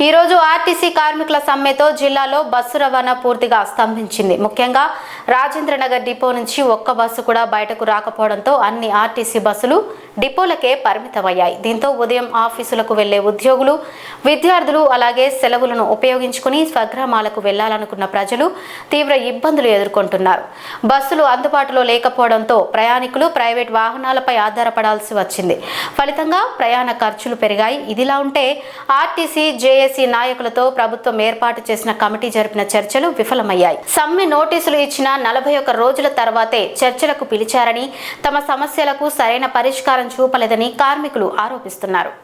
ఈ రోజు ఆర్టీసీ కార్మికుల సమ్మెతో జిల్లాలో బస్సు రవాణా పూర్తిగా స్తంభించింది. ముఖ్యంగా రాజేంద్రనగర్ డిపో నుంచి ఒక్క బస్సు కూడా బయటకు రాకపోవడంతో అన్ని ఆర్టీసీ బస్సులు డిపోలకే పరిమితమయ్యాయి. దీంతో ఉదయం ఆఫీసులకు వెళ్లే ఉద్యోగులు, విద్యార్థులు అలాగే సెలవులను ఉపయోగించుకుని స్వగ్రామాలకు వెళ్లాలనుకున్న ప్రజలు తీవ్ర ఇబ్బందులు ఎదుర్కొంటున్నారు. బస్సులు అందుబాటులో లేకపోవడంతో ప్రయాణికులు ప్రైవేట్ వాహనాలపై ఆధారపడాల్సి వచ్చింది. ఫలితంగా ప్రయాణ ఖర్చులు పెరిగాయి. ఇదిలా ఉంటే ఆర్టీసీ జేఏసీ నాయకులతో ప్రభుత్వం ఏర్పాటు చేసిన కమిటీ జరిపిన చర్చలు విఫలమయ్యాయి. సమ్మె నోటీసులు ఇచ్చిన 41 రోజుల తర్వాతే చర్చలకు పిలిచారని, తమ సమస్యలకు సరైన పరిష్కారం చూపలేదని కార్మికులు ఆరోపిస్తున్నారు.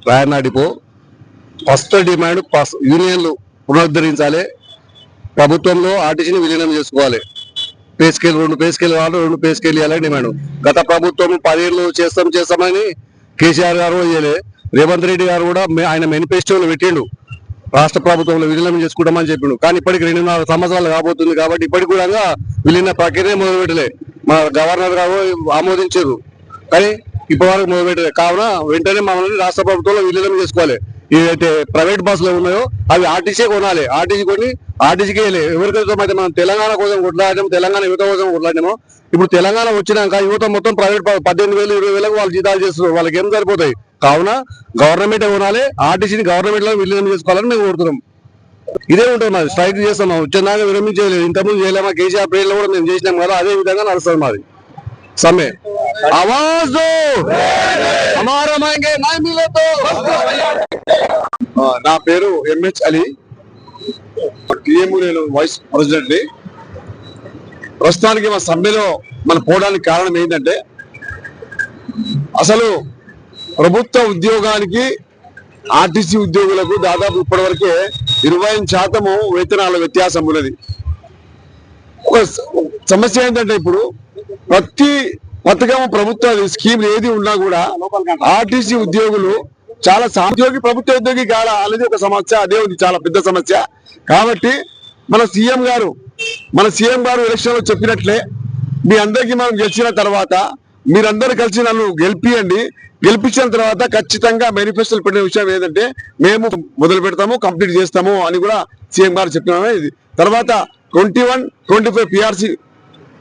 రాయన్న డిపో ఫస్ట్ డిమాండ్ యూనియన్లు పునరుద్ధరించాలి. ప్రభుత్వంలో ఆర్టీసీని విలీనం చేసుకోవాలి. పే స్కేల్ 2 పే స్కేల్ కావాలి, 2 పే స్కేల్ ఇవ్వాలని డిమాండ్. గత ప్రభుత్వం 10 ఏళ్ళు చేస్తామని కేసీఆర్ గారు చేయలే. రేవంత్ రెడ్డి గారు కూడా ఆయన మేనిఫెస్టోలో పెట్టిండు, రాష్ట్ర ప్రభుత్వంలో విలీనం చేసుకుంటామని చెప్పిండు. కానీ ఇప్పటికి 2.5 సంవత్సరాలు కాబోతుంది కాబట్టి ఇప్పటికి కూడా విలీన ప్రక్రియ మొదలుపెట్టలే. మన గవర్నర్ గారు ఆమోదించారు కానీ ఇప్పటివరకు మొదలుపెట్టలేదు. కావున వెంటనే మమ్మల్ని రాష్ట్ర ప్రభుత్వంలో విలీనం చేసుకోవాలి. ఏదైతే ప్రైవేట్ బస్సులు ఉన్నాయో అవి ఆర్టీసీ కొనాలి. ఆర్టీసీ కొని ఆర్టీసీకి వెళ్ళి ఎవరికోసం అయితే మనం తెలంగాణ కోసం కొట్లాడాము, తెలంగాణ యువత కోసం కొట్లాడాము. ఇప్పుడు తెలంగాణ వచ్చినాక యువత మొత్తం ప్రైవేట్ 18,000 20,000 వాళ్ళు జీతాలు చేస్తున్నారు. వాళ్ళకి ఏం సరిపోతాయి? కావున గవర్నమెంట్ కొనాలి, ఆర్టీసీని గవర్నమెంట్ లో విలీనం చేసుకోవాలని మేము కోరుతున్నాం. ఇదే ఉంటుంది మాది. స్ట్రైక్ చేస్తాం, వచ్చేదాకా విరమించలేదు. ఇంతకుముందు చేయలేమా? కేసీఆర్ ప్రేర్లో కూడా మేము చేసినాం కదా, అదే విధంగా నడుస్తుంది మాది సమ్మె. आवाज दो, हमारा मांगे ना मिले तो. నా పేరు ఎంహెచ్ అలీ, టీఎంయూ నేను వైస్ ప్రెసిడెంట్. ప్రస్తుతానికి మా సమ్మెలో మనం పోవడానికి కారణం ఏంటంటే, అసలు ప్రభుత్వ ఉద్యోగానికి ఆర్టీసీ ఉద్యోగులకు దాదాపు ఇప్పటివరకే 25% వేతనాల వ్యత్యాసం ఉన్నది. ఒక సమస్య ఏంటంటే, ఇప్పుడు ప్రతి పథకం ప్రభుత్వ స్కీమ్ ఏది ఉన్నా కూడా ఆర్టీసీ ఉద్యోగులు చాలా సాధ్యోగి ప్రభుత్వ ఉద్యోగి కాదా అనేది ఒక సమస్య. అదే ఉంది, చాలా పెద్ద సమస్య. కాబట్టి మన సీఎం గారు ఎలక్షన్ లో చెప్పినట్లే, మీ అందరికీ మనం గెలిచిన తర్వాత మీరందరూ కలిసి నన్ను గెలిపించిన తర్వాత ఖచ్చితంగా మేనిఫెస్టోలు పెట్టిన విషయం ఏంటంటే, మేము మొదలు పెడతాము, కంప్లీట్ చేస్తాము అని కూడా సీఎం గారు చెప్పినాము. ఇది తర్వాత 21, 25 పిఆర్సీ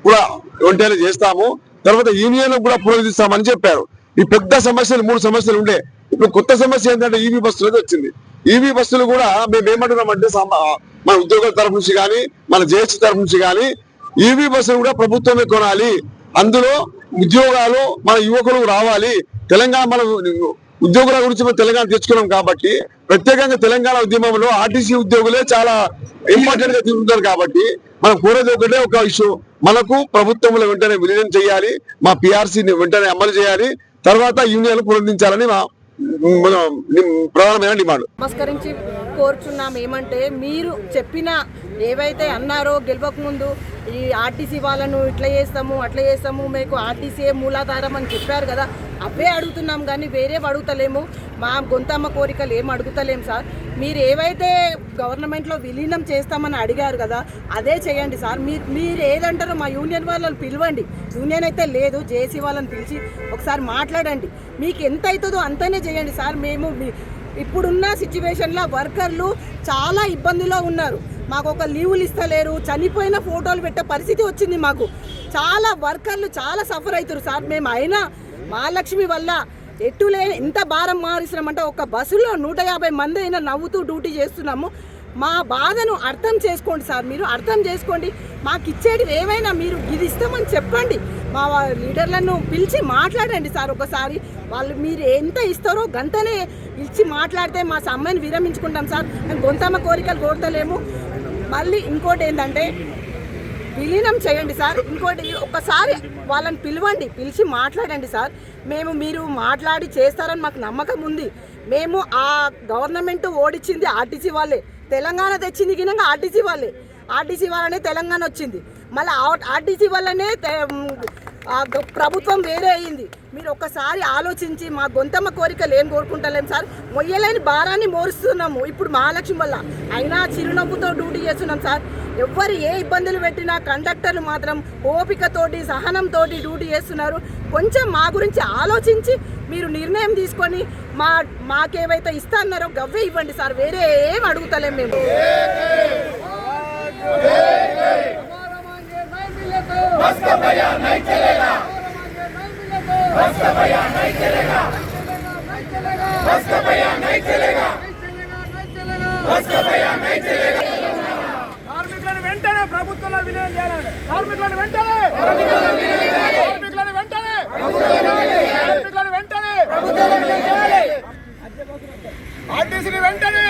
కూడా 20 చేస్తాము. తర్వాత యూనియన్ కూడా పునరుద్ధరిస్తామని చెప్పారు. ఈ పెద్ద సమస్యలు 3 సమస్యలు ఉండే. ఇప్పుడు కొత్త సమస్య ఏంటంటే ఈవీ బస్సులకి వచ్చింది. ఈవీ బస్సులు కూడా మేము ఏమంటున్నామంటే, మన ఉద్యోగుల తరఫు నుంచి కానీ మన జేఏసీ తరఫు నుంచి కానీ ఈవీ బస్సులు కూడా ప్రభుత్వమే కొనాలి. అందులో ఉద్యోగాలు మన యువకులు రావాలి. తెలంగాణ మన ఉద్యోగుల గురించి మనం తెలంగాణ తెచ్చుకున్నాం కాబట్టి ప్రత్యేకంగా తెలంగాణ ఉద్యమంలో ఆర్టీసీ ఉద్యోగులే చాలా ఇంపార్టెంట్ గా తీసుకుంటారు. కాబట్టి మనం కోరేది ఒకటే ఒక ఇష్యూ, మనకు ప్రభుత్వంలో వెంటనే విలీనం చేయాలి, మా పిఆర్సీని వెంటనే అమలు చేయాలి, తర్వాత యూనియన్లు పునరుద్ధరించాలని మా ప్రధానమైన డిమాండ్. నమస్కరించి కోరుచున్నాం. ఏమంటే, మీరు చెప్పిన ఏవైతే అన్నారో గెలవక ముందు ఈ ఆర్టీసీ వాళ్ళను ఇట్లా చేస్తాము అట్లా చేస్తాము, మీకు ఆర్టీసీ మూలాధారం అని చెప్పారు కదా, అవే అడుగుతున్నాం కానీ వేరేవి అడుగుతలేము. మా గొంతమ్మ కోరికలు ఏం అడుగుతలేము సార్. మీరు ఏవైతే గవర్నమెంట్లో విలీనం చేస్తామని అడిగారు కదా, అదే చేయండి సార్. మీరు ఏదంటారో మా యూనియన్ వాళ్ళని పిలవండి. యూనియన్ అయితే లేదు, జేసీ వాళ్ళని పిలిచి ఒకసారి మాట్లాడండి. మీకు ఎంత అవుతుందో అంతనే చేయండి సార్. మేము ఇప్పుడున్న సిచ్యువేషన్లో వర్కర్లు చాలా ఇబ్బందిలో ఉన్నారు. మాకు ఒక లీవులు ఇస్తలేరు, చనిపోయిన ఫోటోలు పెట్టే పరిస్థితి వచ్చింది. మాకు చాలా వర్కర్లు చాలా సఫర్ అవుతారు సార్. మేము అయినా మహాలక్ష్మి వల్ల ఎట్టులే ఇంత భారం మారిస్తున్నామంటే ఒక బస్సులో 150 మంది అయినా నవ్వుతూ డ్యూటీ చేస్తున్నాము. మా బాధను అర్థం చేసుకోండి సార్, మీరు అర్థం చేసుకోండి. మాకు ఇచ్చేది ఏమైనా మీరు ఇది ఇస్తామని చెప్పండి. మా లీడర్లను పిలిచి మాట్లాడండి సార్. ఒకసారి వాళ్ళు మీరు ఎంత ఇస్తారో గంటనే ఇచ్చి మాట్లాడితే మా సమ్మెను విరమించుకుంటాం సార్. మేము గొంతమ్మ కోరికలు కోరతలేము. మళ్ళీ ఇంకోటి ఏంటంటే విలీనం చేయండి సార్. ఇంకోటి ఒక్కసారి వాళ్ళని పిలవండి, పిలిచి మాట్లాడండి సార్. మీరు మాట్లాడి చేస్తారని మాకు నమ్మకం ఉంది. మేము ఆ గవర్నమెంట్ ఓడించింది ఆర్టీసీ వాళ్ళే, తెలంగాణ తెచ్చింది గినంగా ఆర్టీసీ వాళ్ళనే తెలంగాణ వచ్చింది. మళ్ళీ ఆర్టీసీ వల్లనే ప్రభుత్వం వేరే అయ్యింది. మీరు ఒక్కసారి ఆలోచించి మా గొంతమ్మ కోరికలు ఏం కోరుకుంటలేం సార్. మొయ్యలేని భారాన్ని మోరుస్తున్నాము ఇప్పుడు మహాలక్ష్మి వల్ల. అయినా చిరునవ్వుతో డ్యూటీ చేస్తున్నాం సార్. ఎవ్వరు ఏ ఇబ్బందులు పెట్టినా కండక్టర్లు మాత్రం ఓపికతోటి సహనంతోటి డ్యూటీ చేస్తున్నారు. కొంచెం మా గురించి ఆలోచించి మీరు నిర్ణయం తీసుకొని మాకేవైతే ఇస్తా అన్నారో గవ్వే ఇవ్వండి సార్. వేరే ఏం అడుగుతలేం మేము. కార్మికులను వెంటనే ప్రభుత్వంలో విలీనం చేయాలి. కార్మికులను వెంటనే ఆర్టీసీని వెంటనే